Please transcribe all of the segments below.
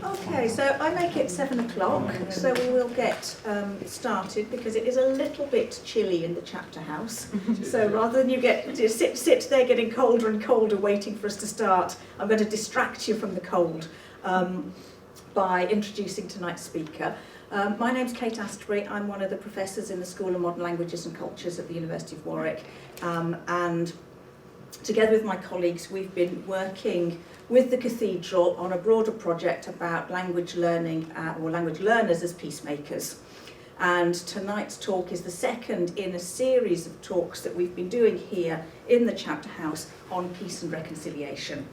Okay, so I make it 7 o'clock, so we will get started because it is a little bit chilly in the chapter house. So rather than you sit there getting colder and colder waiting for us to start, I'm going to distract you from the cold by introducing tonight's speaker. My name's Kate Astbury. I'm one of the professors in the School of Modern Languages and Cultures at the University of Warwick, and together with my colleagues we've been working with the Cathedral on a broader project about language learning or language learners as peacemakers. And tonight's talk is the second in a series of talks that we've been doing here in the chapter house on peace and reconciliation.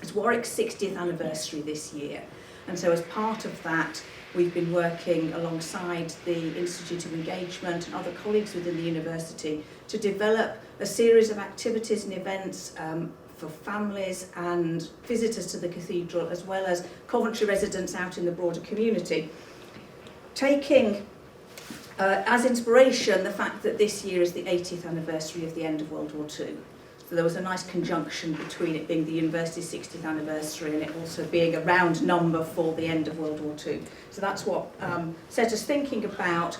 It's Warwick's 60th anniversary this year, and so as part of that we've been working alongside the Institute of Engagement and other colleagues within the university to develop a series of activities and events for families and visitors to the cathedral, as well as Coventry residents out in the broader community, taking as inspiration the fact that this year is the 80th anniversary of the end of World War II. So there was a nice conjunction between it being the university's 60th anniversary and it also being a round number for the end of World War II. So that's what set us thinking about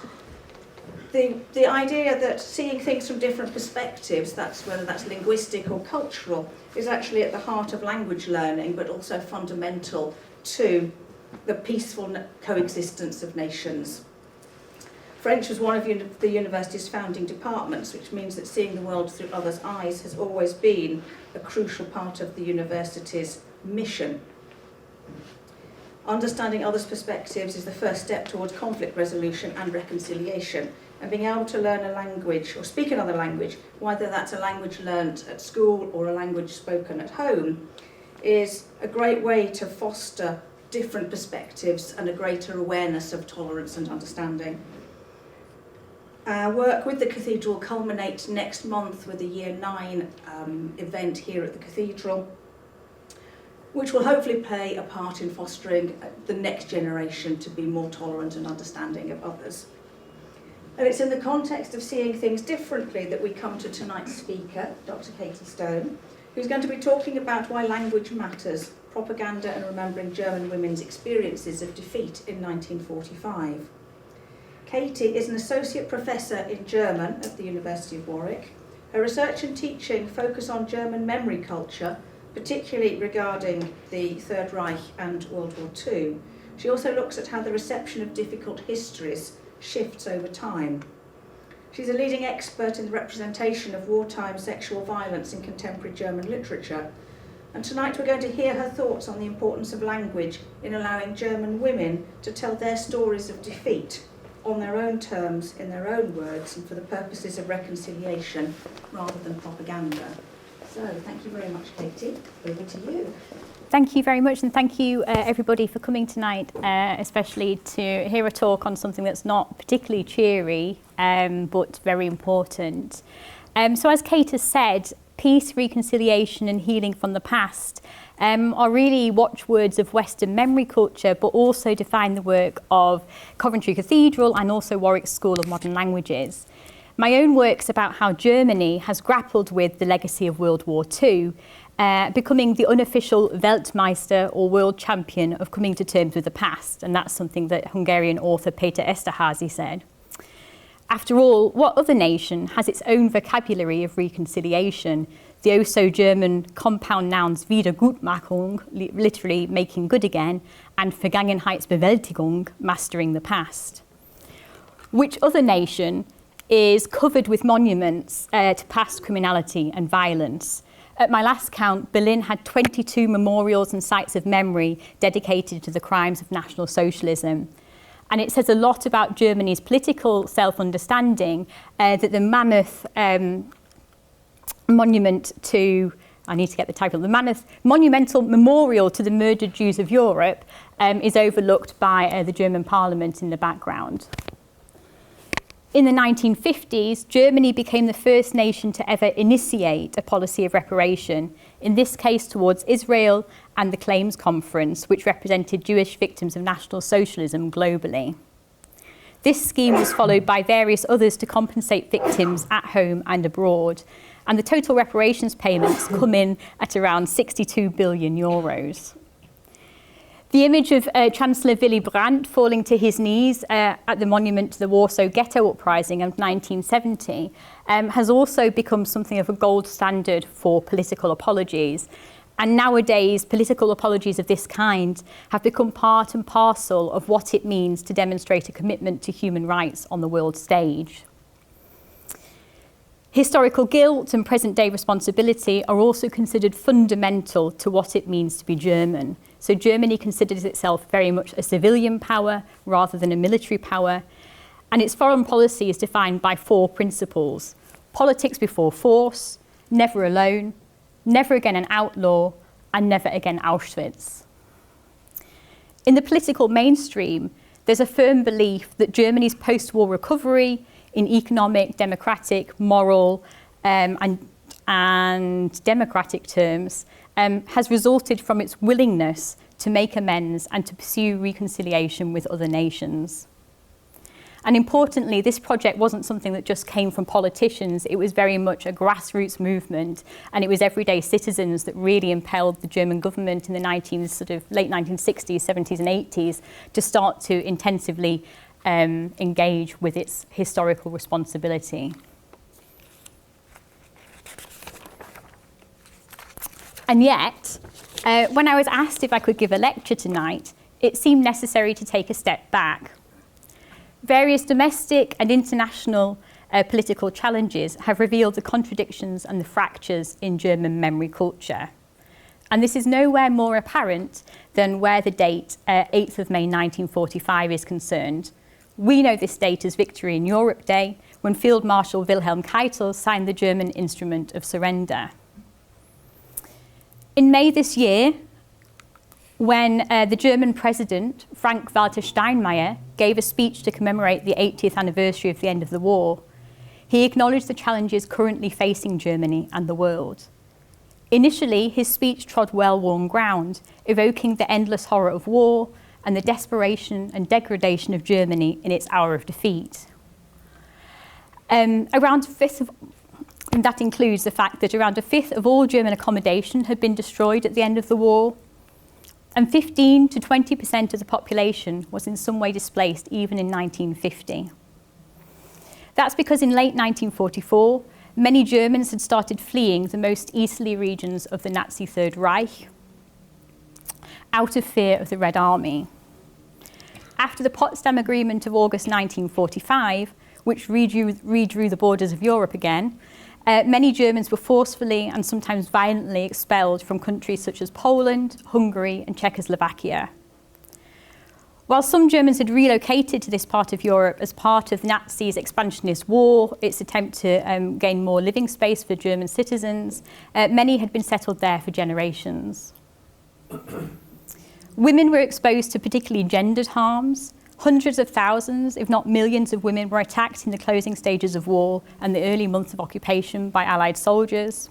the idea that seeing things from different perspectives, whether that's linguistic or cultural, is actually at the heart of language learning, but also fundamental to the peaceful coexistence of nations. French was one of the university's founding departments, which means that seeing the world through others' eyes has always been a crucial part of the university's mission. Understanding others' perspectives is the first step towards conflict resolution and reconciliation. And being able to learn a language or speak another language, whether that's a language learnt at school or a language spoken at home, is a great way to foster different perspectives and a greater awareness of tolerance and understanding. Our work with the Cathedral culminates next month with a Year 9 event here at the Cathedral, which will hopefully play a part in fostering the next generation to be more tolerant and understanding of others. And it's in the context of seeing things differently that we come to tonight's speaker, Dr. Katie Stone, who's going to be talking about why language matters, propaganda and remembering German women's experiences of defeat in 1945. Katie is an associate professor in German at the University of Warwick. Her research and teaching focus on German memory culture, particularly regarding the Third Reich and World War II. She also looks at how the reception of difficult histories shifts over time. She's a leading expert in the representation of wartime sexual violence in contemporary German literature. And tonight we're going to hear her thoughts on the importance of language in allowing German women to tell their stories of defeat on their own terms, in their own words, and for the purposes of reconciliation rather than propaganda. So thank you very much, Katie. Over to you. Thank you very much, and thank you everybody for coming tonight, especially to hear a talk on something that's not particularly cheery, but very important. So as Kate has said, peace, reconciliation and healing from the past are really watchwords of Western memory culture, but also define the work of Coventry Cathedral and also Warwick School of Modern Languages. My own work's about how Germany has grappled with the legacy of World War II, becoming the unofficial Weltmeister or world champion of coming to terms with the past, and that's something that Hungarian author Péter Esterházy said. After all, what other nation has its own vocabulary of reconciliation, the oh-so-German compound nouns Wiedergutmachung, literally making good again, and Vergangenheitsbewältigung, mastering the past? Which other nation is covered with monuments to past criminality and violence? At my last count, Berlin had 22 memorials and sites of memory dedicated to the crimes of National Socialism. And it says a lot about Germany's political self-understanding that the mammoth monument to, I need to get the title, the mammoth monumental memorial to the murdered Jews of Europe is overlooked by the German parliament in the background. In the 1950s, Germany became the first nation to ever initiate a policy of reparation, in this case towards Israel and the Claims Conference, which represented Jewish victims of National Socialism globally. This scheme was followed by various others to compensate victims at home and abroad, and the total reparations payments come in at around 62 billion euros. The image of Chancellor Willy Brandt falling to his knees at the monument to the Warsaw Ghetto Uprising of 1970 has also become something of a gold standard for political apologies. And nowadays, political apologies of this kind have become part and parcel of what it means to demonstrate a commitment to human rights on the world stage. Historical guilt and present-day responsibility are also considered fundamental to what it means to be German. So Germany considers itself very much a civilian power rather than a military power, and its foreign policy is defined by 4 principles: politics before force, never alone, never again an outlaw, and never again Auschwitz. In the political mainstream, there's a firm belief that Germany's post-war recovery in economic, democratic, moral, and democratic terms has resulted from its willingness to make amends and to pursue reconciliation with other nations. And importantly, this project wasn't something that just came from politicians. It was very much a grassroots movement, and it was everyday citizens that really impelled the German government in the late 1960s, 70s and 80s to start to intensively engage with its historical responsibility. And yet, when I was asked if I could give a lecture tonight, it seemed necessary to take a step back. Various domestic and international political challenges have revealed the contradictions and the fractures in German memory culture. And this is nowhere more apparent than where the date 8th of May 1945 is concerned. We know this date as Victory in Europe Day, when Field Marshal Wilhelm Keitel signed the German Instrument of Surrender. In May this year, when the German President, Frank-Walter Steinmeier, gave a speech to commemorate the 80th anniversary of the end of the war, he acknowledged the challenges currently facing Germany and the world. Initially, his speech trod well-worn ground, evoking the endless horror of war and the desperation and degradation of Germany in its hour of defeat. And that includes the fact that around a fifth of all German accommodation had been destroyed at the end of the war, and 15 to 20% of the population was in some way displaced even in 1950. That's because in late 1944, many Germans had started fleeing the most easterly regions of the Nazi Third Reich out of fear of the Red Army. After the Potsdam Agreement of August 1945, which redrew the borders of Europe again, many Germans were forcefully and sometimes violently expelled from countries such as Poland, Hungary, and Czechoslovakia. While some Germans had relocated to this part of Europe as part of the Nazis' expansionist war, its attempt to gain more living space for German citizens, many had been settled there for generations. Women were exposed to particularly gendered harms. Hundreds of thousands, if not millions of women were attacked in the closing stages of war and the early months of occupation by Allied soldiers.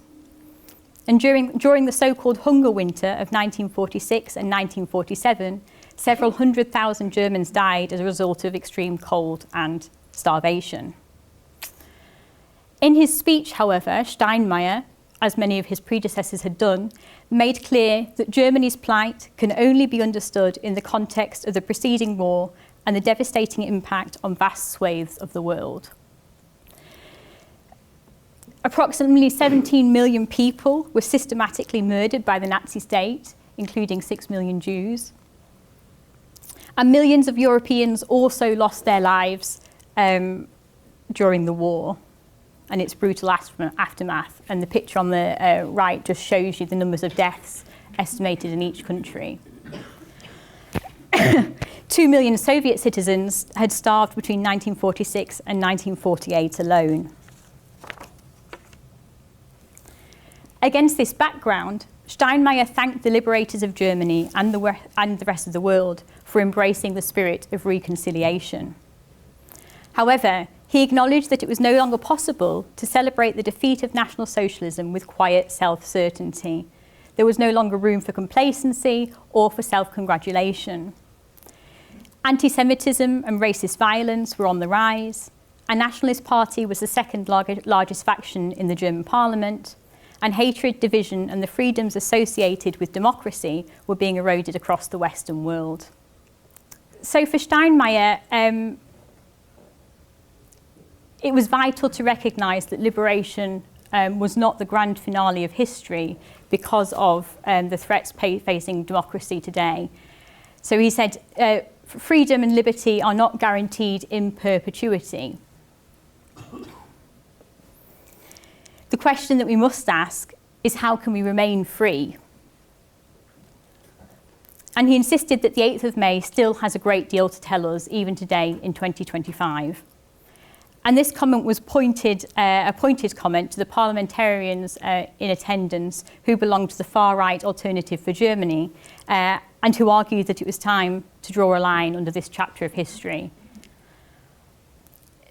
And during the so-called Hunger Winter of 1946 and 1947, several 100,000 Germans died as a result of extreme cold and starvation. In his speech, however, Steinmeier, as many of his predecessors had done, made clear that Germany's plight can only be understood in the context of the preceding war and the devastating impact on vast swathes of the world. Approximately 17 million people were systematically murdered by the Nazi state, including 6 million Jews. And millions of Europeans also lost their lives during the war and its brutal aftermath. And the picture on the right just shows you the numbers of deaths estimated in each country. 2 million Soviet citizens had starved between 1946 and 1948 alone. Against this background, Steinmeier thanked the liberators of Germany and the rest of the world for embracing the spirit of reconciliation. However, he acknowledged that it was no longer possible to celebrate the defeat of National Socialism with quiet self-certainty. There was no longer room for complacency or for self-congratulation. Anti-Semitism and racist violence were on the rise. A nationalist party was the second largest faction in the German parliament, and hatred, division, and the freedoms associated with democracy were being eroded across the Western world. So for Steinmeier, it was vital to recognise that liberation was not the grand finale of history because of the threats facing democracy today. So he said, freedom and liberty are not guaranteed in perpetuity. The question that we must ask is, how can we remain free? And he insisted that the 8th of May still has a great deal to tell us, even today in 2025. And this comment was a pointed comment to the parliamentarians in attendance who belonged to the far-right Alternative for Germany and who argued that it was time to draw a line under this chapter of history.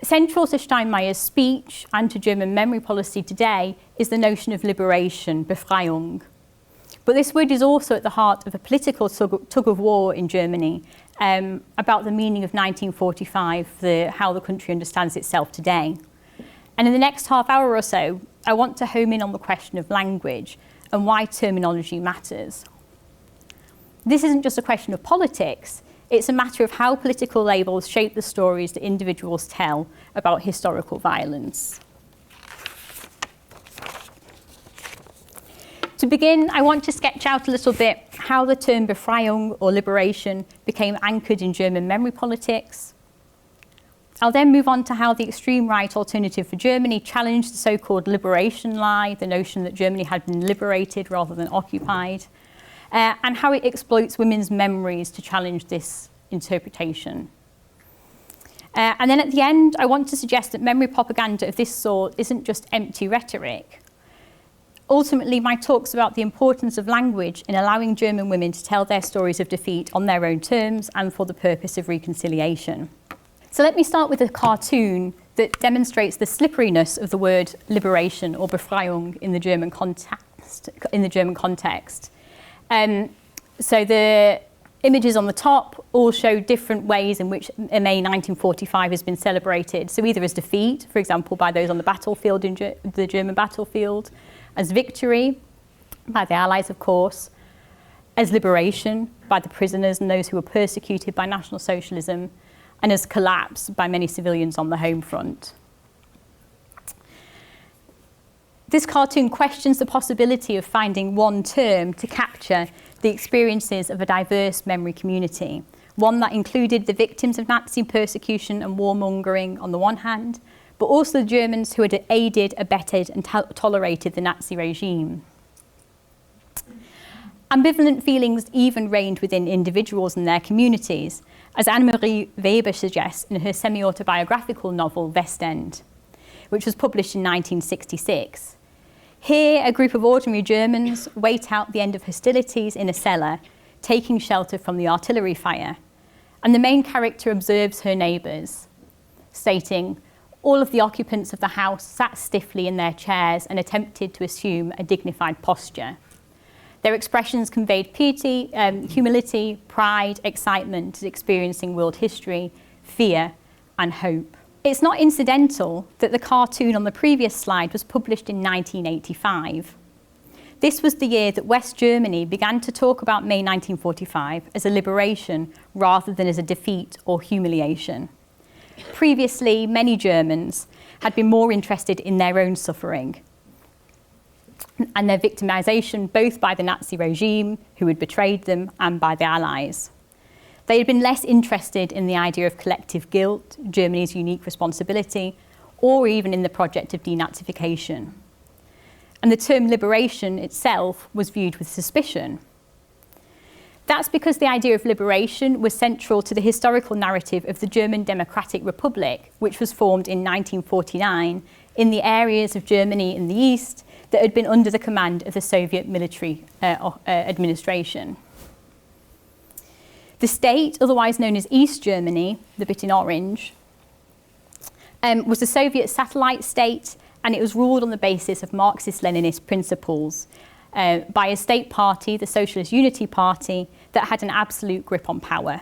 Central to Steinmeier's speech and to German memory policy today is the notion of liberation, Befreiung. But this word is also at the heart of a political tug of war in Germany about the meaning of 1945, how the country understands itself today. And in the next half hour or so, I want to home in on the question of language and why terminology matters. This isn't just a question of politics, it's a matter of how political labels shape the stories that individuals tell about historical violence. To begin, I want to sketch out a little bit how the term Befreiung or liberation became anchored in German memory politics. I'll then move on to how the extreme right Alternative for Germany challenged the so-called liberation lie, the notion that Germany had been liberated rather than occupied, and how it exploits women's memories to challenge this interpretation. And then at the end, I want to suggest that memory propaganda of this sort isn't just empty rhetoric. Ultimately, my talk's about the importance of language in allowing German women to tell their stories of defeat on their own terms and for the purpose of reconciliation. So let me start with a cartoon that demonstrates the slipperiness of the word liberation or Befreiung in the German context. So the images on the top all show different ways in which May 1945 has been celebrated. So either as defeat, for example, by those on the battlefield in the German battlefield, as victory by the Allies, of course, as liberation by the prisoners and those who were persecuted by National Socialism, and as collapse by many civilians on the home front. This cartoon questions the possibility of finding one term to capture the experiences of a diverse memory community, one that included the victims of Nazi persecution and warmongering on the one hand, but also the Germans who had aided, abetted and tolerated the Nazi regime. Ambivalent feelings even reigned within individuals and their communities, as Annemarie Weber suggests in her semi-autobiographical novel West End, which was published in 1966. Here, a group of ordinary Germans wait out the end of hostilities in a cellar, taking shelter from the artillery fire, and the main character observes her neighbours, stating, "All of the occupants of the house sat stiffly in their chairs and attempted to assume a dignified posture. Their expressions conveyed piety, humility, pride, excitement at experiencing world history, fear, and hope." It's not incidental that the cartoon on the previous slide was published in 1985. This was the year that West Germany began to talk about May 1945 as a liberation rather than as a defeat or humiliation. Previously, many Germans had been more interested in their own suffering and their victimization both by the Nazi regime, who had betrayed them, and by the Allies. They had been less interested in the idea of collective guilt, Germany's unique responsibility, or even in the project of denazification. And the term liberation itself was viewed with suspicion. That's because the idea of liberation was central to the historical narrative of the German Democratic Republic, which was formed in 1949 in the areas of Germany in the east that had been under the command of the Soviet military administration. The state, otherwise known as East Germany, the bit in orange, was a Soviet satellite state, and it was ruled on the basis of Marxist-Leninist principles by a state party, the Socialist Unity Party, that had an absolute grip on power.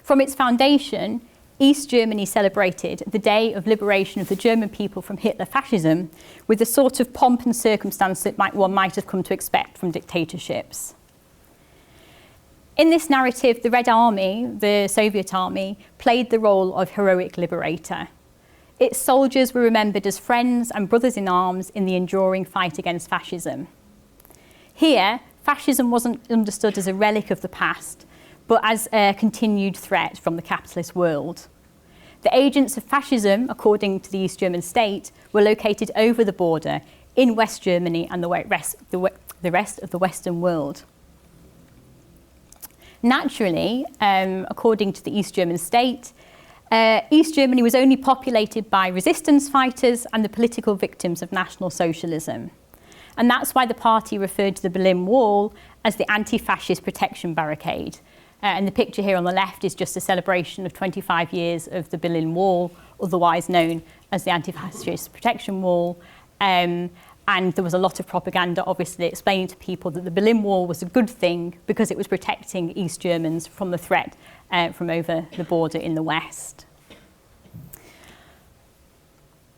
From its foundation, East Germany celebrated the day of liberation of the German people from Hitler fascism with the sort of pomp and circumstance that one might have come to expect from dictatorships. In this narrative, the Red Army, the Soviet army, played the role of heroic liberator. Its soldiers were remembered as friends and brothers in arms in the enduring fight against fascism. Here, fascism wasn't understood as a relic of the past, but as a continued threat from the capitalist world. The agents of fascism, according to the East German state, were located over the border in West Germany and the rest of the Western world. Naturally, according to the East German state, East Germany was only populated by resistance fighters and the political victims of National Socialism. And that's why the party referred to the Berlin Wall as the anti-fascist protection barricade. And the picture here on the left is just a celebration of 25 years of the Berlin Wall, otherwise known as the anti-fascist protection wall. And there was a lot of propaganda, obviously, explaining to people that the Berlin Wall was a good thing because it was protecting East Germans from the threat from over the border in the West.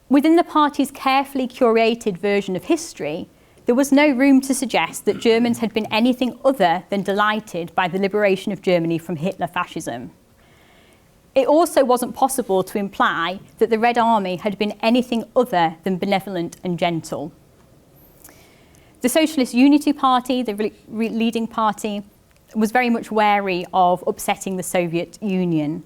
Within the party's carefully curated version of history, there was no room to suggest that Germans had been anything other than delighted by the liberation of Germany from Hitler fascism. It also wasn't possible to imply that the Red Army had been anything other than benevolent and gentle. The Socialist Unity Party, the leading party, was very much wary of upsetting the Soviet Union.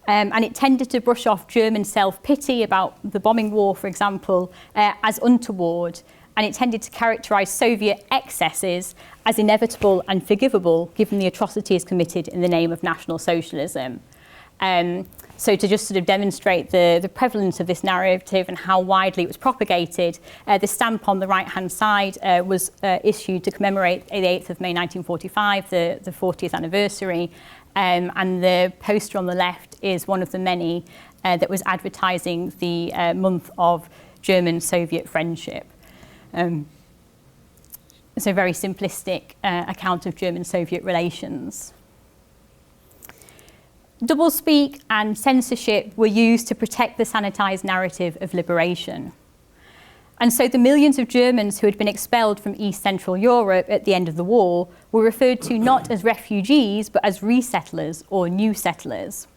And it tended to brush off German self-pity about the bombing war, for example, as untoward. And it tended to characterise Soviet excesses as inevitable and forgivable, given the atrocities committed in the name of National Socialism. So to just sort of demonstrate the prevalence of this narrative and how widely it was propagated, the stamp on the right-hand side was issued to commemorate the 8th of May 1945, the 40th anniversary. And the poster on the left is one of the many that was advertising the month of German-Soviet friendship. It's a very simplistic account of German-Soviet relations. Doublespeak and censorship were used to protect the sanitised narrative of liberation. And so the millions of Germans who had been expelled from East Central Europe at the end of the war were referred to not as refugees, but as resettlers or new settlers.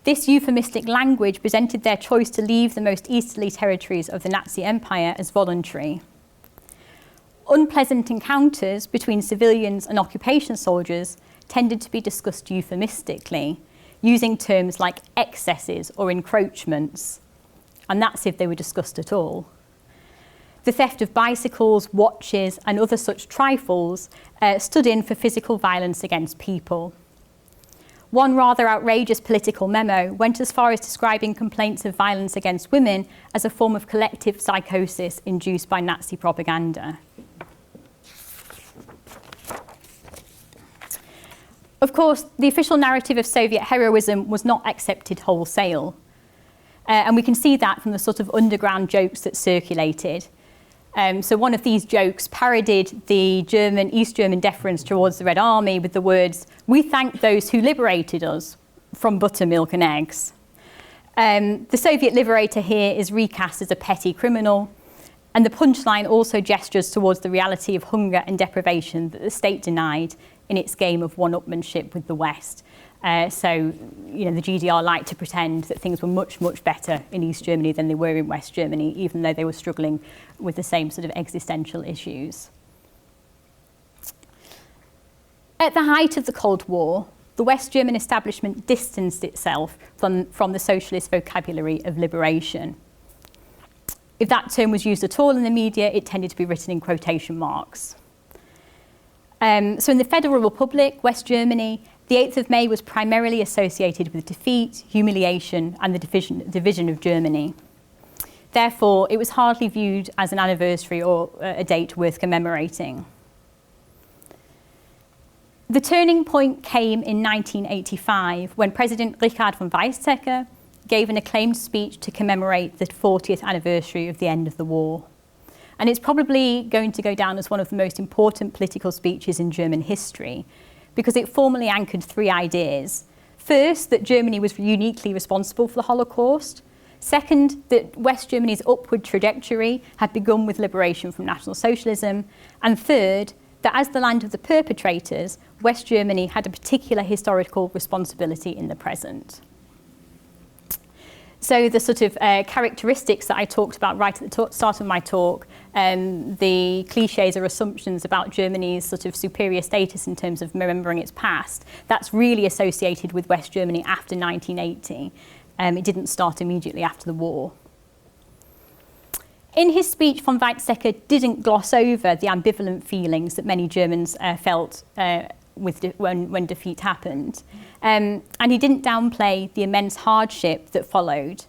This euphemistic language presented their choice to leave the most easterly territories of the Nazi Empire as voluntary. Unpleasant encounters between civilians and occupation soldiers tended to be discussed euphemistically, using terms like excesses or encroachments, and that's if they were discussed at all. The theft of bicycles, watches, and other such trifles stood in for physical violence against people. One rather outrageous political memo went as far as describing complaints of violence against women as a form of collective psychosis induced by Nazi propaganda. Of course, the official narrative of Soviet heroism was not accepted wholesale. And we can see that from the sort of underground jokes that circulated. So one of these jokes parodied the East German deference towards the Red Army with the words, "We thank those who liberated us," from buttermilk and eggs. The Soviet liberator here is recast as a petty criminal, and the punchline also gestures towards the reality of hunger and deprivation that the state denied in its game of one-upmanship with the West. So, the GDR liked to pretend that things were much, much better in East Germany than they were in West Germany, even though they were struggling with the same sort of existential issues. At the height of the Cold War, the West German establishment distanced itself from the socialist vocabulary of liberation. If that term was used at all in the media, it tended to be written in quotation marks. So in the Federal Republic, West Germany, the 8th of May was primarily associated with defeat, humiliation, and the division of Germany. Therefore, it was hardly viewed as an anniversary or a date worth commemorating. The turning point came in 1985 when President Richard von Weizsäcker gave an acclaimed speech to commemorate the 40th anniversary of the end of the war. And it's probably going to go down as one of the most important political speeches in German history, because it formally anchored three ideas. First, that Germany was uniquely responsible for the Holocaust. Second, that West Germany's upward trajectory had begun with liberation from National Socialism. And third, that as the land of the perpetrators, West Germany had a particular historical responsibility in the present. So the sort of characteristics that I talked about right at the start of my talk, the cliches or assumptions about Germany's sort of superior status in terms of remembering its past, that's really associated with West Germany after 1980. It didn't start immediately after the war. In his speech, von Weizsäcker didn't gloss over the ambivalent feelings that many Germans felt when defeat happened. And he didn't downplay the immense hardship that followed.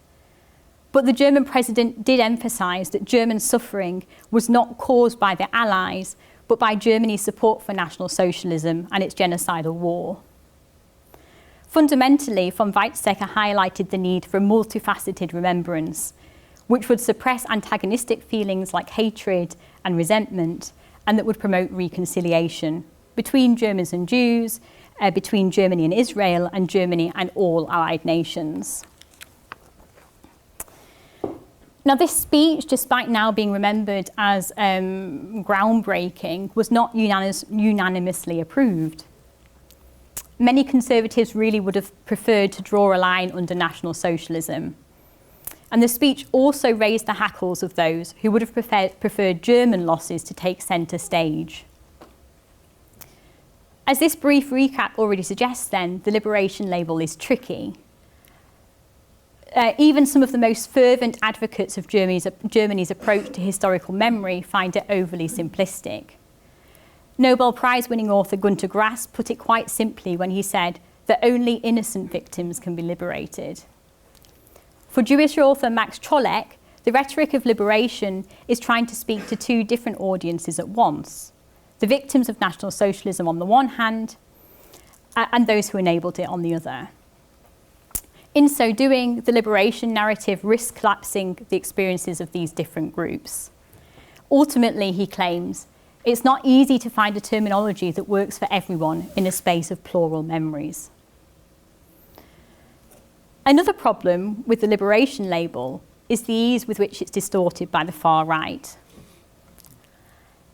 But the German president did emphasise that German suffering was not caused by their allies, but by Germany's support for National Socialism and its genocidal war. Fundamentally, von Weizsäcker highlighted the need for a multifaceted remembrance, which would suppress antagonistic feelings like hatred and resentment, and that would promote reconciliation between Germans and Jews, between Germany and Israel, and Germany and all allied nations. Now, this speech, despite now being remembered as groundbreaking, was not unanimously approved. Many Conservatives really would have preferred to draw a line under National Socialism. And the speech also raised the hackles of those who would have preferred German losses to take centre stage. As this brief recap already suggests then, the liberation label is tricky. Even some of the most fervent advocates of Germany's approach to historical memory find it overly simplistic. Nobel Prize-winning author Günter Grass put it quite simply when he said that only innocent victims can be liberated. For Jewish author Max Czollek, the rhetoric of liberation is trying to speak to two different audiences at once: the victims of National Socialism on the one hand, and those who enabled it on the other. In so doing, the liberation narrative risks collapsing the experiences of these different groups. Ultimately, he claims, it's not easy to find a terminology that works for everyone in a space of plural memories. Another problem with the liberation label is the ease with which it's distorted by the far right.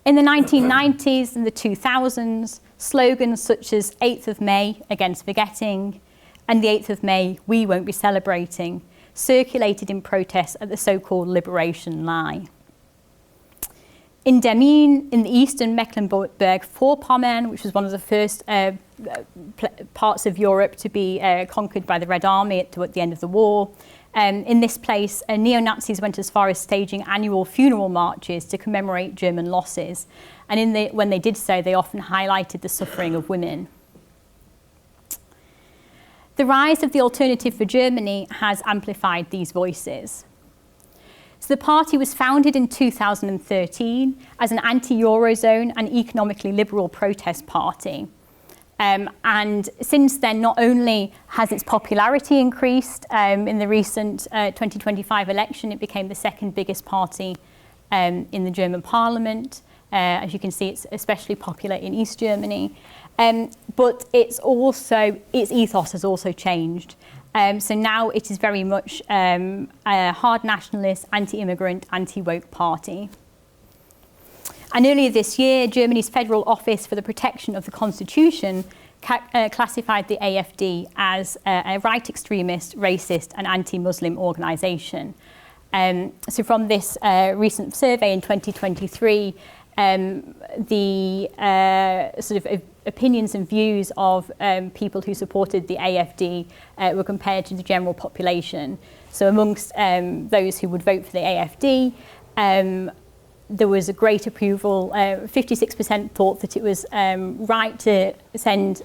In the 1990s and the 2000s, slogans such as 8th of May, against forgetting, and the 8th of May, we won't be celebrating, circulated in protest at the so-called liberation lie. In Demmin, in the eastern Mecklenburg-Vorpommern, which was one of the first parts of Europe to be conquered by the Red Army at the end of the war, in this place, neo-Nazis went as far as staging annual funeral marches to commemorate German losses. And when they did so, they often highlighted the suffering of women. The rise of the Alternative for Germany has amplified these voices. So the party was founded in 2013 as an anti-Eurozone and economically liberal protest party. And since then, not only has its popularity increased, in the recent 2025 election, it became the second biggest party in the German parliament. As you can see, it's especially popular in East Germany. But its ethos has also changed. So now it is very much a hard nationalist, anti-immigrant, anti-woke party. And earlier this year, Germany's Federal Office for the Protection of the Constitution classified the AfD as a right-extremist, racist, and anti-Muslim organisation. So from this recent survey in 2023, the sort of opinions and views of people who supported the AfD were compared to the general population. So amongst those who would vote for the AfD, there was a great approval. 56% thought that it was right to send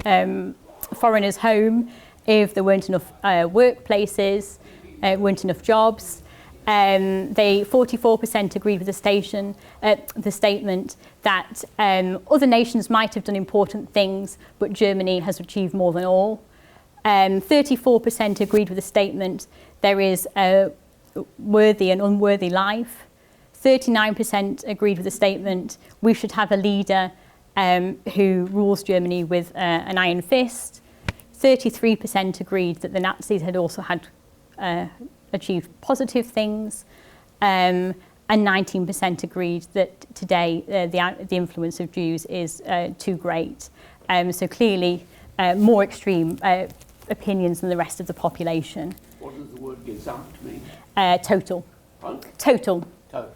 foreigners home if there weren't enough workplaces, weren't enough jobs. 44% agreed with the statement that other nations might have done important things, but Germany has achieved more than all. 34% agreed with the statement there is a worthy and unworthy life. 39% agreed with the statement we should have a leader who rules Germany with an iron fist. 33% agreed that the Nazis had also achieved positive things, and 19% agreed that today the influence of Jews is too great. So clearly more extreme opinions than the rest of the population. What does the word gesamt mean? Total. Huh? Total. Total.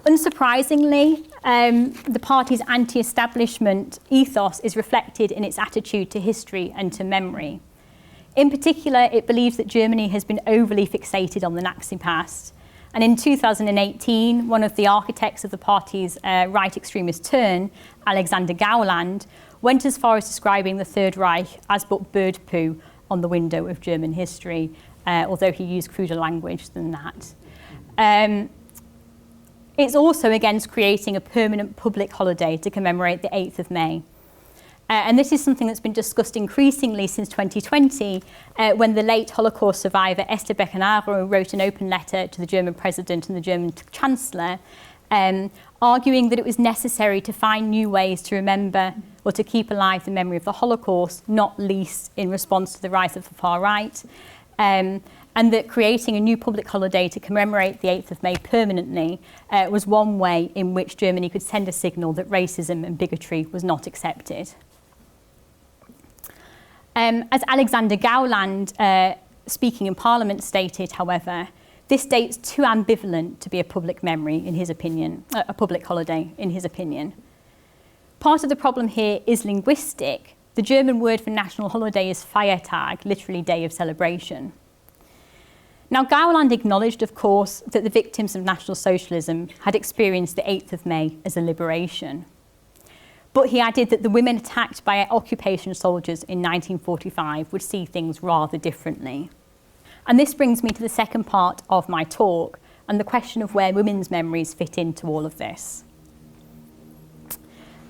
Unsurprisingly, the party's anti-establishment ethos is reflected in its attitude to history and to memory. In particular, it believes that Germany has been overly fixated on the Nazi past. And in 2018, one of the architects of the party's right-extremist turn, Alexander Gauland, went as far as describing the Third Reich as but bird poo on the window of German history, although he used cruder language than that. It's also against creating a permanent public holiday to commemorate the 8th of May. And this is something that's been discussed increasingly since 2020, when the late Holocaust survivor Esther Beckenaro wrote an open letter to the German president and the German chancellor, arguing that it was necessary to find new ways to remember or to keep alive the memory of the Holocaust, not least in response to the rise of the far right, and that creating a new public holiday to commemorate the 8th of May permanently was one way in which Germany could send a signal that racism and bigotry was not accepted. As Alexander Gauland, speaking in Parliament, stated, however, this date's too ambivalent to be a public memory, in his opinion, a public holiday, in his opinion. Part of the problem here is linguistic. The German word for national holiday is Feiertag, literally day of celebration. Now, Gauland acknowledged, of course, that the victims of National Socialism had experienced the 8th of May as a liberation. But he added that the women attacked by occupation soldiers in 1945 would see things rather differently. And this brings me to the second part of my talk and the question of where women's memories fit into all of this.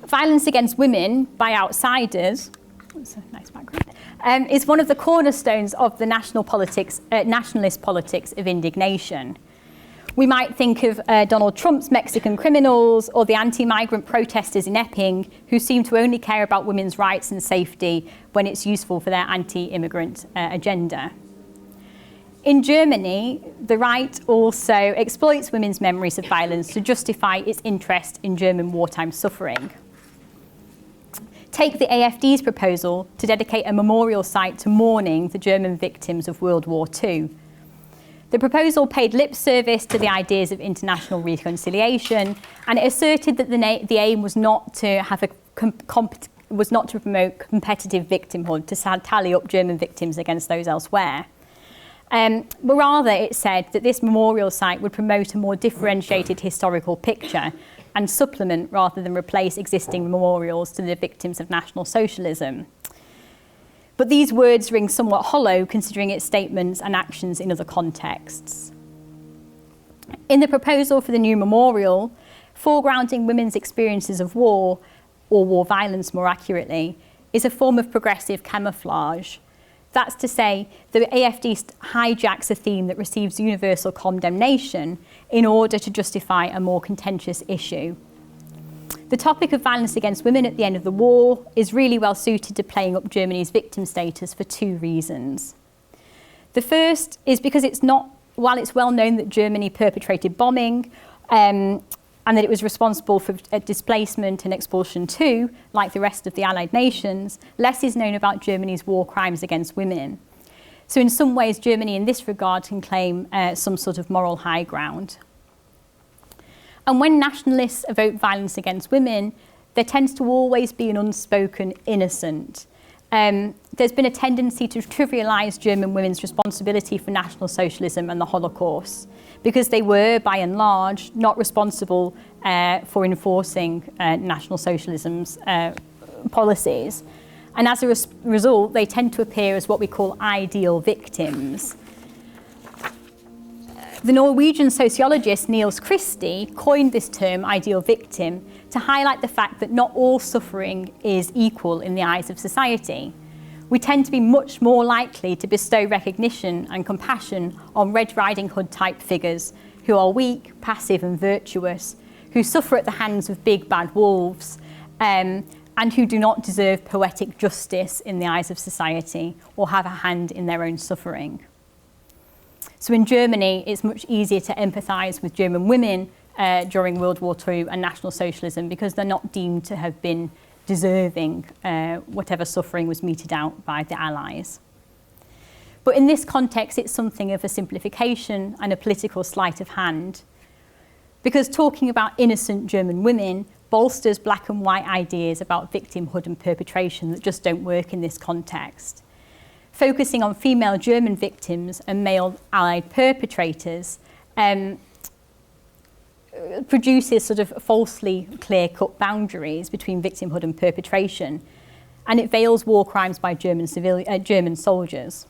Violence against women by outsiders, that's a nice background, is one of the cornerstones of the nationalist politics of indignation. We might think of Donald Trump's Mexican criminals or the anti-migrant protesters in Epping who seem to only care about women's rights and safety when it's useful for their anti-immigrant agenda. In Germany, the right also exploits women's memories of violence to justify its interest in German wartime suffering. Take the AfD's proposal to dedicate a memorial site to mourning the German victims of World War II. The proposal paid lip service to the ideas of international reconciliation, and it asserted that the aim was not to have was not to promote competitive victimhood, to tally up German victims against those elsewhere. But rather, it said that this memorial site would promote a more differentiated historical picture and supplement rather than replace existing memorials to the victims of National Socialism. But these words ring somewhat hollow considering its statements and actions in other contexts. In the proposal for the new memorial, foregrounding women's experiences of war, or war violence more accurately, is a form of progressive camouflage. That's to say, the AfD hijacks a theme that receives universal condemnation in order to justify a more contentious issue. The topic of violence against women at the end of the war is really well suited to playing up Germany's victim status for two reasons. The first is because while it's well known that Germany perpetrated bombing and that it was responsible for displacement and expulsion too, like the rest of the Allied nations, less is known about Germany's war crimes against women. So in some ways, Germany in this regard can claim some sort of moral high ground. And when nationalists evoke violence against women, there tends to always be an unspoken innocent. There's been a tendency to trivialise German women's responsibility for National Socialism and the Holocaust, because they were, by and large, not responsible for enforcing National Socialism's policies. And as a result, they tend to appear as what we call ideal victims. The Norwegian sociologist Niels Christie coined this term, ideal victim, to highlight the fact that not all suffering is equal in the eyes of society. We tend to be much more likely to bestow recognition and compassion on Red Riding Hood type figures who are weak, passive and virtuous, who suffer at the hands of big bad wolves, and who do not deserve poetic justice in the eyes of society or have a hand in their own suffering. So in Germany, it's much easier to empathise with German women during World War II and National Socialism because they're not deemed to have been deserving whatever suffering was meted out by the Allies. But in this context, it's something of a simplification and a political sleight of hand, because talking about innocent German women bolsters black and white ideas about victimhood and perpetration that just don't work in this context. Focusing on female German victims and male Allied perpetrators produces sort of falsely clear-cut boundaries between victimhood and perpetration, and it veils war crimes by German soldiers.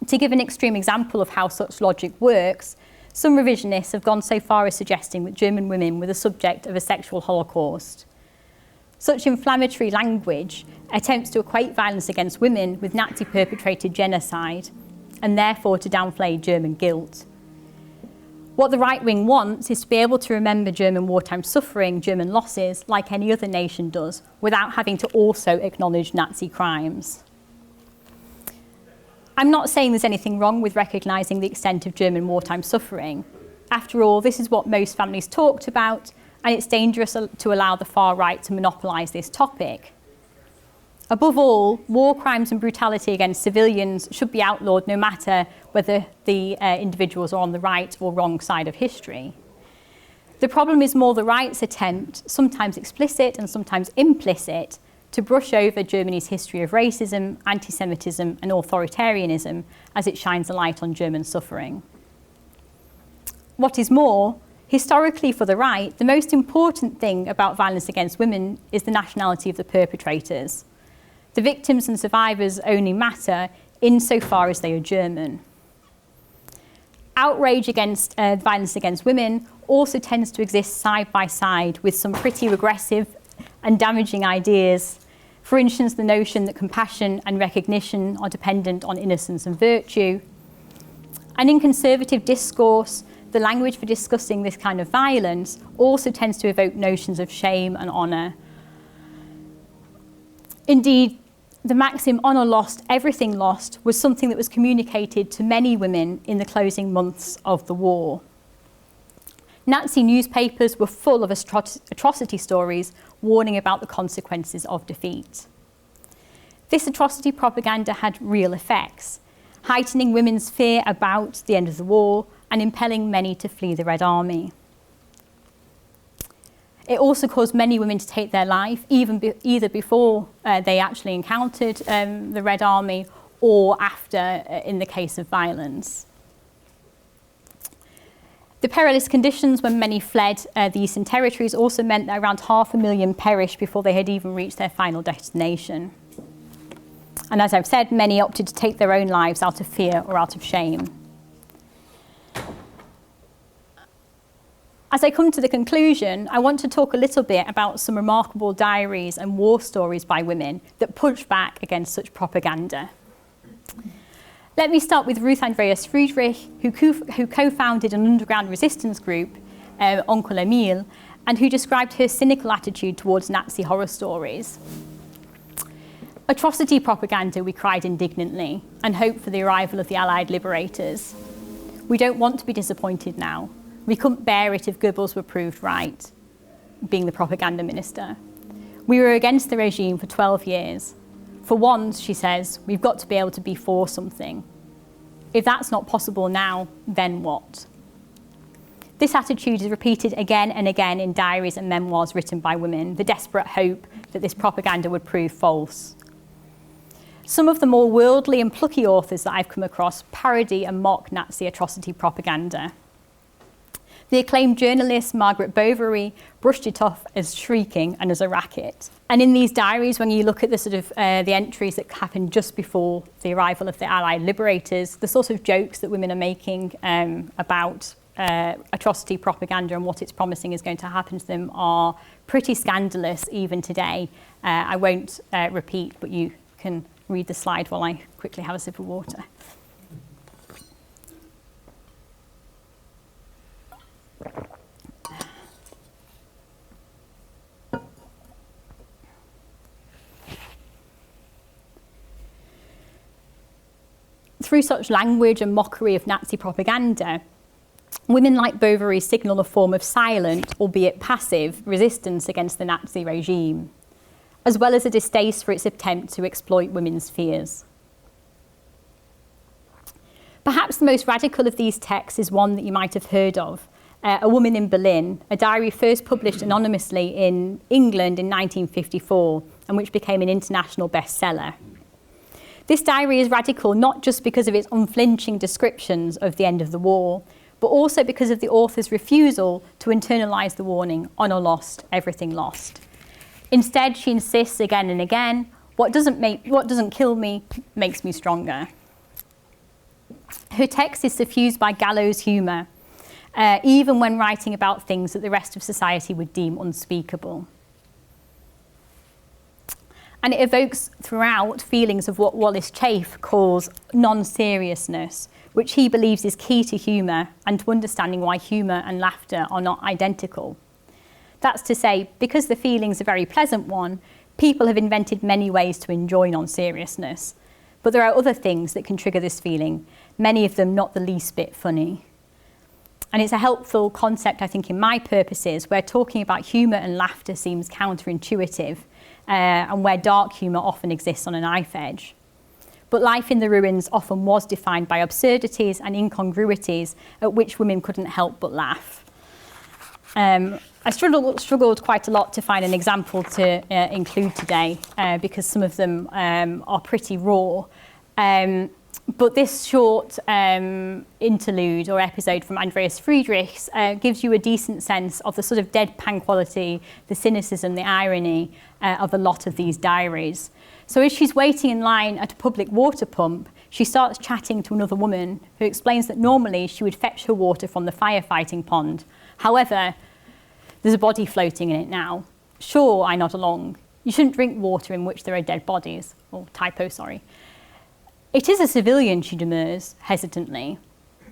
To give an extreme example of how such logic works, some revisionists have gone so far as suggesting that German women were the subject of a sexual holocaust. Such inflammatory language attempts to equate violence against women with Nazi-perpetrated genocide, and therefore to downplay German guilt. What the right wing wants is to be able to remember German wartime suffering, German losses, like any other nation does, without having to also acknowledge Nazi crimes. I'm not saying there's anything wrong with recognising the extent of German wartime suffering. After all, this is what most families talked about, and it's dangerous to allow the far right to monopolise this topic. Above all, war crimes and brutality against civilians should be outlawed no matter whether the individuals are on the right or wrong side of history. The problem is more the right's attempt, sometimes explicit and sometimes implicit, to brush over Germany's history of racism, anti-Semitism and authoritarianism as it shines a light on German suffering. What is more, historically for the right, the most important thing about violence against women is the nationality of the perpetrators. The victims and survivors only matter insofar as they are German. Outrage against violence against women also tends to exist side by side with some pretty regressive and damaging ideas. For instance, the notion that compassion and recognition are dependent on innocence and virtue. And in conservative discourse, the language for discussing this kind of violence also tends to evoke notions of shame and honour. Indeed, the maxim "honour lost, everything lost" was something that was communicated to many women in the closing months of the war. Nazi newspapers were full of atrocity stories warning about the consequences of defeat. This atrocity propaganda had real effects, heightening women's fear about the end of the war and impelling many to flee the Red Army. It also caused many women to take their life, either before they actually encountered the Red Army or after, in the case of violence. The perilous conditions when many fled the Eastern Territories also meant that around 500,000 perished before they had even reached their final destination. And as I've said, many opted to take their own lives out of fear or out of shame. As I come to the conclusion, I want to talk a little bit about some remarkable diaries and war stories by women that push back against such propaganda. Let me start with Ruth Andreas Friedrich, who co-founded an underground resistance group, Onkel Emil, and who described her cynical attitude towards Nazi horror stories. Atrocity propaganda, we cried indignantly, and hoped for the arrival of the Allied liberators. We don't want to be disappointed now. We couldn't bear it if Goebbels were proved right, being the propaganda minister. We were against the regime for 12 years. For once, she says, we've got to be able to be for something. If that's not possible now, then what? This attitude is repeated again and again in diaries and memoirs written by women, the desperate hope that this propaganda would prove false. Some of the more worldly and plucky authors that I've come across parody and mock Nazi atrocity propaganda. The acclaimed journalist Margaret Bovary brushed it off as shrieking and as a racket. And in these diaries, when you look at the sort of the entries that happened just before the arrival of the Allied liberators, the sort of jokes that women are making about atrocity propaganda and what it's promising is going to happen to them are pretty scandalous even today. I won't repeat, but you can read the slide while I quickly have a sip of water. through such language and mockery of Nazi propaganda, women like Bovary signal a form of silent, albeit passive, resistance against the Nazi regime, as well as a distaste for its attempt to exploit women's fears. Perhaps the most radical of these texts is one that you might have heard of, A Woman in Berlin, a diary first published anonymously in England in 1954 and which became an international bestseller. This diary is radical not just because of its unflinching descriptions of the end of the war, but also because of the author's refusal to internalise the warning, honour lost, everything lost. Instead, she insists again and again, what doesn't kill me makes me stronger. Her text is suffused by gallows humour, even when writing about things that the rest of society would deem unspeakable. And it evokes throughout feelings of what Wallace Chafe calls non-seriousness, which he believes is key to humour and to understanding why humour and laughter are not identical. That's to say, because the feeling's a very pleasant one, people have invented many ways to enjoy non-seriousness. But there are other things that can trigger this feeling, many of them not the least bit funny. And it's a helpful concept, I think, in my purposes, where talking about humour and laughter seems counterintuitive, and where dark humour often exists on a knife edge. But life in the ruins often was defined by absurdities and incongruities at which women couldn't help but laugh. I struggled quite a lot to find an example to include today because some of them are pretty raw. But this short interlude or episode from Andreas Friedrichs gives you a decent sense of the sort of deadpan quality, the cynicism, the irony of a lot of these diaries. So as she's waiting in line at a public water pump, she starts chatting to another woman who explains that normally she would fetch her water from the firefighting pond. However, there's a body floating in it now. Sure, I nod along. You shouldn't drink water in which there are dead bodies. Oh, typo, sorry. It is a civilian, she demurs, hesitantly.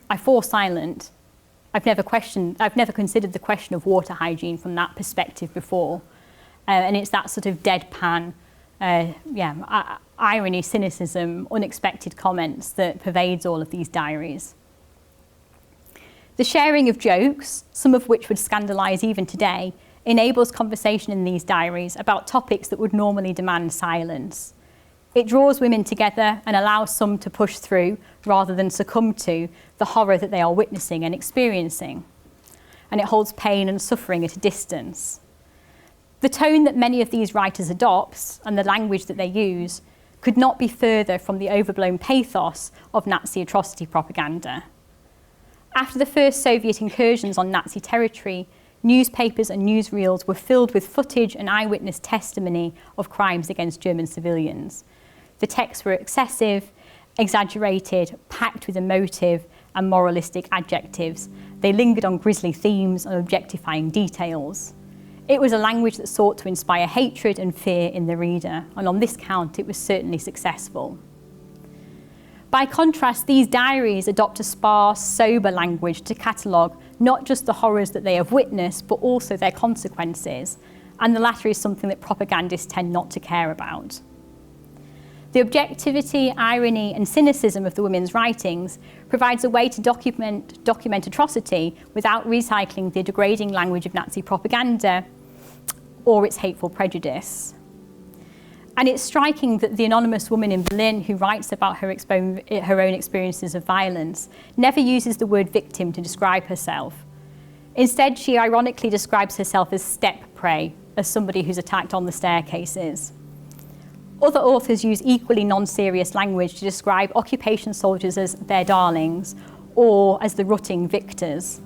I fall silent. I've never considered the question of water hygiene from that perspective before. And it's that sort of deadpan, irony, cynicism, unexpected comments that pervades all of these diaries. The sharing of jokes, some of which would scandalise even today, enables conversation in these diaries about topics that would normally demand silence. It draws women together and allows some to push through rather than succumb to the horror that they are witnessing and experiencing. And it holds pain and suffering at a distance. The tone that many of these writers adopt and the language that they use could not be further from the overblown pathos of Nazi atrocity propaganda. After the first Soviet incursions on Nazi territory, newspapers and newsreels were filled with footage and eyewitness testimony of crimes against German civilians. The texts were excessive, exaggerated, packed with emotive and moralistic adjectives. They lingered on grisly themes and objectifying details. It was a language that sought to inspire hatred and fear in the reader, and on this count it was certainly successful. By contrast, these diaries adopt a sparse, sober language to catalogue not just the horrors that they have witnessed, but also their consequences, and the latter is something that propagandists tend not to care about. The objectivity, irony, and cynicism of the women's writings provides a way to document atrocity without recycling the degrading language of Nazi propaganda or its hateful prejudice. And it's striking that the anonymous woman in Berlin who writes about her own experiences of violence never uses the word victim to describe herself. Instead, she ironically describes herself as step prey, as somebody who's attacked on the staircases. Other authors use equally non-serious language to describe occupation soldiers as their darlings or as the rutting victors.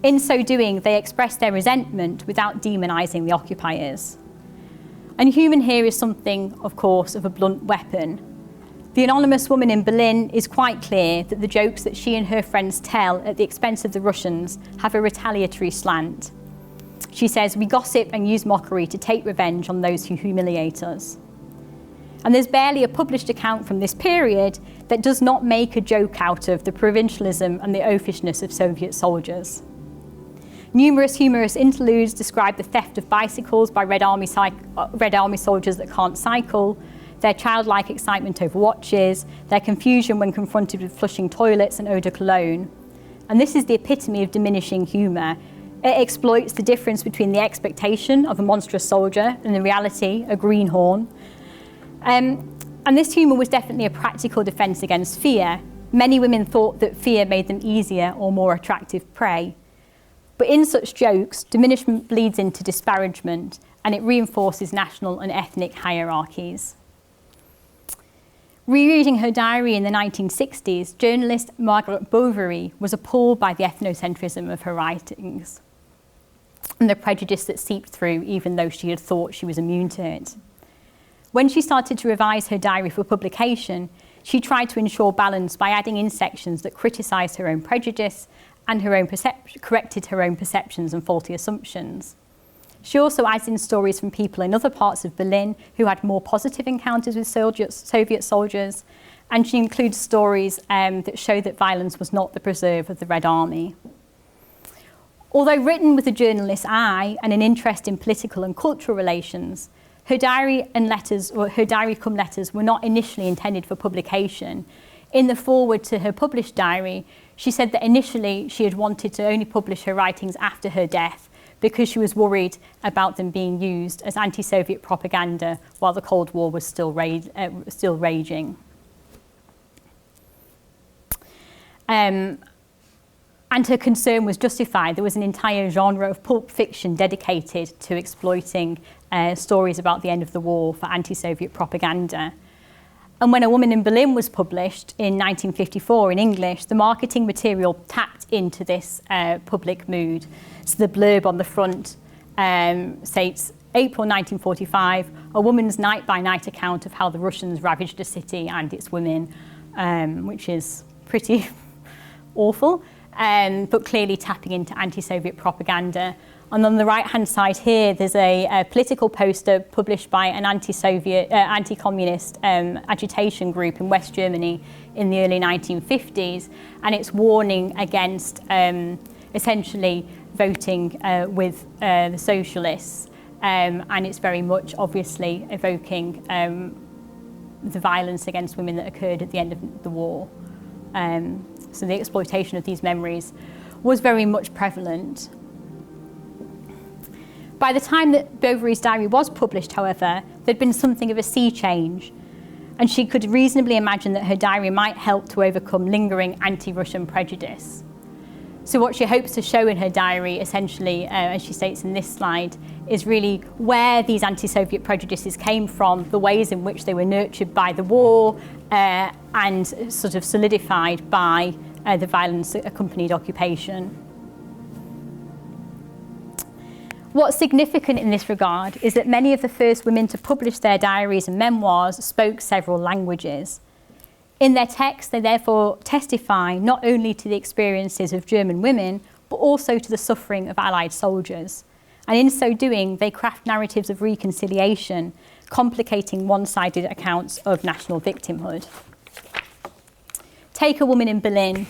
In so doing, they express their resentment without demonising the occupiers. And human here is something, of course, of a blunt weapon. The anonymous woman in Berlin is quite clear that the jokes that she and her friends tell at the expense of the Russians have a retaliatory slant. She says, "We gossip and use mockery to take revenge on those who humiliate us." And there's barely a published account from this period that does not make a joke out of the provincialism and the oafishness of Soviet soldiers. Numerous humorous interludes describe the theft of bicycles by Red Army soldiers that can't cycle, their childlike excitement over watches, their confusion when confronted with flushing toilets and eau de cologne. And this is the epitome of diminishing humour. It exploits the difference between the expectation of a monstrous soldier and the reality, a greenhorn. And this humour was definitely a practical defence against fear. Many women thought that fear made them easier or more attractive prey. But in such jokes, diminishment bleeds into disparagement, and it reinforces national and ethnic hierarchies. Rereading her diary in the 1960s, journalist Margaret Bovary was appalled by the ethnocentrism of her writings and the prejudice that seeped through, even though she had thought she was immune to it. When she started to revise her diary for publication, she tried to ensure balance by adding in sections that criticised her own prejudice and corrected her own perceptions and faulty assumptions. She also adds in stories from people in other parts of Berlin who had more positive encounters with Soviet soldiers, and she includes stories that show that violence was not the preserve of the Red Army. Although written with a journalist's eye and an interest in political and cultural relations, her diary and letters, or her diary cum letters, were not initially intended for publication. In the foreword to her published diary, she said that initially she had wanted to only publish her writings after her death because she was worried about them being used as anti-Soviet propaganda while the Cold War was still raging. And her concern was justified. There was an entire genre of pulp fiction dedicated to exploiting stories about the end of the war for anti-Soviet propaganda. And when A Woman in Berlin was published in 1954 in English, the marketing material tapped into this public mood. So the blurb on the front states, April 1945, a woman's night-by-night account of how the Russians ravaged a city and its women, which is pretty awful, but clearly tapping into anti-Soviet propaganda. And on the right-hand side here, there's a political poster published by an anti-Soviet, anti-communist agitation group in West Germany in the early 1950s, and it's warning against essentially voting with the socialists, and it's very much obviously evoking the violence against women that occurred at the end of the war. So the exploitation of these memories was very much prevalent. By the time that Bovary's diary was published, however, there'd been something of a sea change, and she could reasonably imagine that her diary might help to overcome lingering anti-Russian prejudice. So what she hopes to show in her diary, essentially, as she states in this slide, is really where these anti-Soviet prejudices came from, the ways in which they were nurtured by the war and sort of solidified by the violence that accompanied occupation. What's significant in this regard is that many of the first women to publish their diaries and memoirs spoke several languages. In their texts, they therefore testify not only to the experiences of German women, but also to the suffering of Allied soldiers. And in so doing, they craft narratives of reconciliation, complicating one-sided accounts of national victimhood. Take A Woman in Berlin.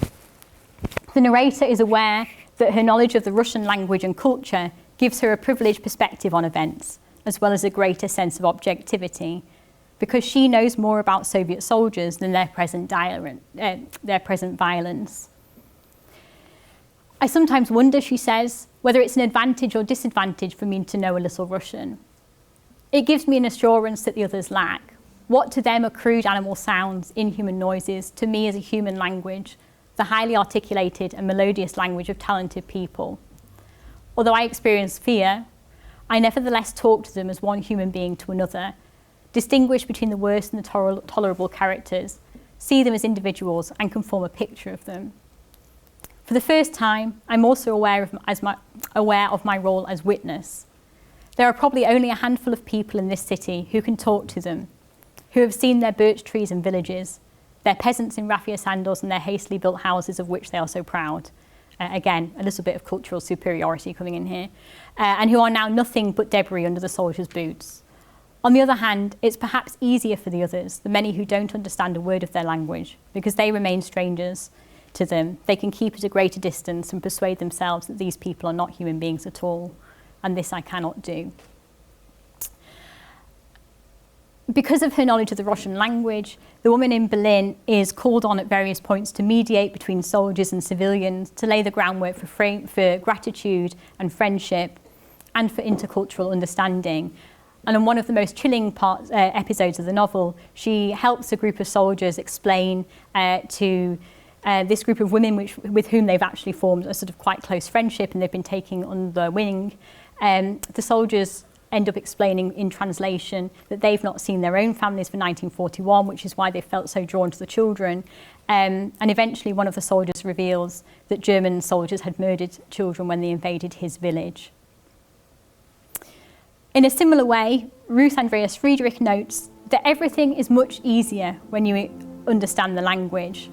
The narrator is aware that her knowledge of the Russian language and culture gives her a privileged perspective on events, as well as a greater sense of objectivity, because she knows more about Soviet soldiers than their present violence. I sometimes wonder, she says, whether it's an advantage or disadvantage for me to know a little Russian. It gives me an assurance that the others lack. What to them are crude animal sounds, inhuman noises, to me is a human language, the highly articulated and melodious language of talented people. Although I experience fear, I nevertheless talk to them as one human being to another, distinguish between the worst and the tolerable characters, see them as individuals and can form a picture of them. For the first time, I'm also aware of my role as witness. There are probably only a handful of people in this city who can talk to them, who have seen their birch trees and villages, their peasants in raffia sandals and their hastily built houses of which they are so proud. Again, a little bit of cultural superiority coming in here, and who are now nothing but debris under the soldiers' boots. On the other hand, it's perhaps easier for the others, the many who don't understand a word of their language, because they remain strangers to them. They can keep at a greater distance and persuade themselves that these people are not human beings at all, and this I cannot do. Because of her knowledge of the Russian language, the woman in Berlin is called on at various points to mediate between soldiers and civilians, to lay the groundwork for gratitude and friendship and for intercultural understanding. And in one of the most chilling episodes of the novel, she helps a group of soldiers explain to this group of women with whom they've actually formed a sort of quite close friendship and they've been taking under wing. The soldiers end up explaining in translation that they've not seen their own families for 1941, which is why they felt so drawn to the children. And eventually one of the soldiers reveals that German soldiers had murdered children when they invaded his village. In a similar way, Ruth Andreas Friedrich notes that everything is much easier when you understand the language.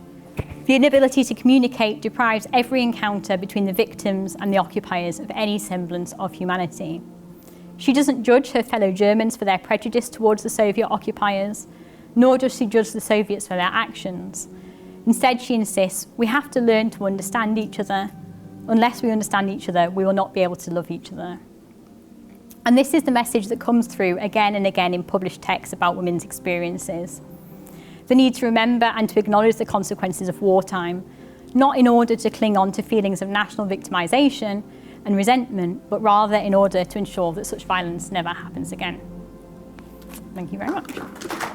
The inability to communicate deprives every encounter between the victims and the occupiers of any semblance of humanity. She doesn't judge her fellow Germans for their prejudice towards the Soviet occupiers, nor does she judge the Soviets for their actions. Instead, she insists we have to learn to understand each other. Unless we understand each other, we will not be able to love each other. And this is the message that comes through again and again in published texts about women's experiences. The need to remember and to acknowledge the consequences of wartime, not in order to cling on to feelings of national victimisation and resentment, but rather in order to ensure that such violence never happens again. Thank you very much.